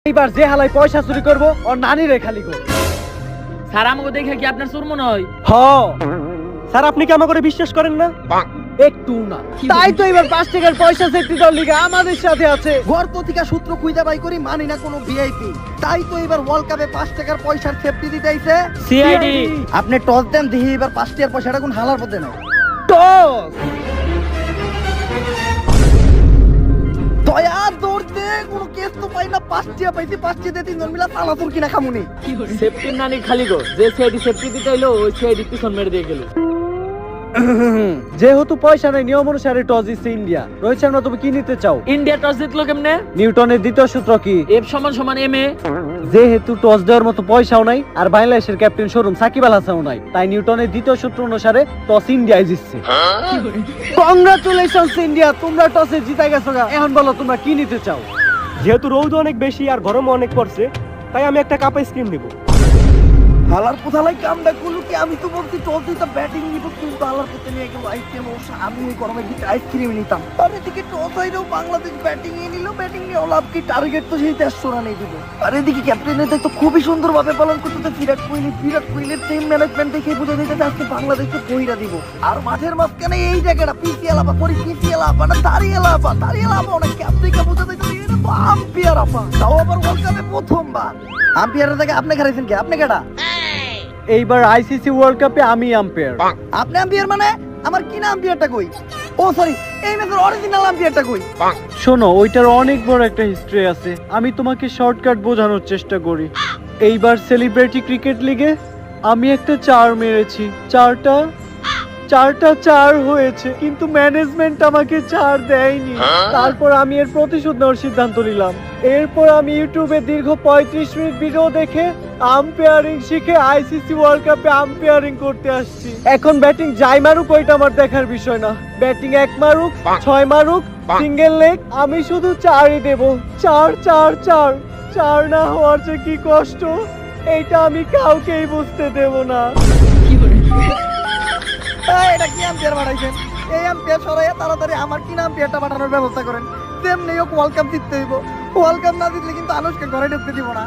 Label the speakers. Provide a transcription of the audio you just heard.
Speaker 1: এইবার যে হালাই পয়সা চুরি করবো ওর নানিরে খালি করবো।
Speaker 2: স্যার আমাকে দেখে কি আপনার চুর মনে হয়?
Speaker 1: হ স্যার, আপনি কি আমাকে বিশ্বাস করেন না? একটু না। তাই তো এবার 5 টাকার পয়সা সেফটি দল লিগা আমাদের সাথে আছে।
Speaker 3: ঘর প্রতিকা সূত্র খুঁজে বাই করি, মানি না কোনো ভিআইপি। তাই তো এবার ওয়ার্ল্ড কাপে 5 টাকার পয়সার সেফটি দিতে আইছে
Speaker 2: সিআইডি।
Speaker 3: আপনি টস দেন দেখি এবার 5 টাকার পয়সাটা কোন হালার পথে নাই।
Speaker 1: টস
Speaker 3: দয়া দৌড়তে কোনো কেস তো পাই না, 5 টাকা পাইছি, 5 টাকা 3 জন মিলা তালাতুর কিনা খামুনি।
Speaker 2: সেফটির নানি খালি গো, যে সিআইডি সেফটি দিতে এলো ওই সিআইডি পিছন মেরে দিয়ে গেল।
Speaker 1: যেহেতু পয়সা নাই, নিয়ম অনুসারে টস দিচ্ছে ইন্ডিয়া। রোহিত শর্মা, তুমি কি নিতে চাও?
Speaker 2: ইন্ডিয়া টস জিতলো কেমনে?
Speaker 1: নিউটনের দ্বিতীয় সূত্র কি?
Speaker 2: এফ সমান সমান এম এ।
Speaker 1: যেহেতু টস দেওয়ার মতো পয়সাও নাই আর বাংলাদেশের ক্যাপ্টেন শোরুম সাকিব আল হাসানও নাই, তাই নিউটনের দ্বিতীয় সূত্র অনুসারে টস ইন্ডিয়ায় জিতছে। কংগ্রাচুলেশনস ইন্ডিয়া, তোমরা টসে জিতে গেছো গা। এখন বলো তোমরা কি নিতে চাও?
Speaker 4: যেহেতু রৌদ অনেক বেশি আর গরমও অনেক পড়ছে, তাই আমি একটা কাপ আইসক্রিম নিব।
Speaker 3: হালার কোথালাই কামটা করলো কি? আমি তো বলছি টস দিতে ব্যাটিং নিব, কিন্তু হালার কোথায় নিয়ে গেল আইসক্রিম। আমি ওই গরমের ভিতরে আইসক্রিম নিতাম। আর এদিকে টস হইলেও বাংলাদেশ ব্যাটিং এ নিল, ব্যাটিং নিয়ে লাভ কি? টার্গেট তো সেই 150 রানই দিল। আর এদিকে ক্যাপ্টেনের দায়িত্ব খুবই সুন্দরভাবে পালন করতেছে বিরাট কোহলি। বিরাট কোহলির টিম ম্যানেজমেন্ট দেখে বুঝে দিতেছে আজকে বাংলাদেশকে বইরা দিব। আর মাঠের মাঝখানে এই জায়গাটা পিছিয়ে লাভা করি, পিছিয়ে লাভা না দাঁড়িয়ে লাভা, দাঁড়িয়ে লাভা অনেক ক্যাপ্টেনকে বুঝে দিতেছে এটা তো আম্পায়ার আপা। তাও আবার ওয়ার্ল্ড কাপে প্রথমবার আম্পায়ারের জায়গায় আপনি খারাইছেন কি? আপনি কেডা?
Speaker 1: এইবার আইসিসি ওয়ার্ল্ড কাপে আমি আম্পায়ার।
Speaker 3: আপনি আম্পায়ার মানে আমার কি না আম্পায়ারটা কই? ও সরি, এই ম্যাচের অরিজিনাল আম্পায়ারটা কই?
Speaker 1: শোনো, ওইটার অনেক বড় একটা হিস্ট্রি আছে। আমি তোমাকে শর্টকাট বোঝানোর চেষ্টা করি। এইবার সেলিব্রিটি ক্রিকেট লিগে আমি একটা 4 মেরেছি। চারটা 4 হয়েছে, কিন্তু ম্যানেজমেন্ট আমাকে 4 দেয়নি। তারপর আমি এর প্রতিশোধ নেওয়ার সিদ্ধান্ত নিলাম। এরপর আমি ইউটিউবে দীর্ঘ 35 মিনিট ভিডিও দেখে আম্পায়ারিং শিখে আইসিসি ওয়ার্ল্ড কাপে আম্পায়ারিং করতে আসছি। এখন ব্যাটিং যাই মারুক ওইটা আমার দেখার বিষয় না। ব্যাটিং 1 মারুক 6 মারুক সিঙ্গেল লেগ, আমি শুধু 4ই দেব। 4 না হওয়ার যে কি কষ্ট, এইটা আমি কাউকেই বুঝতে দেব না।
Speaker 3: এটা কি আম্পায়ার বানাইছেন? এই আম্পায়ার সরাইয়া তাড়াতাড়ি আমার কি না আম্পায়ারটা বানানোর ব্যবস্থা করেন। তেমনি হোক ওয়ার্ল্ড কাপ জিততে হইব। ওয়ার্ল্ড কাপ না জিতলে কিন্তু আনুশকে ঘরে ঢুকতে দিব না।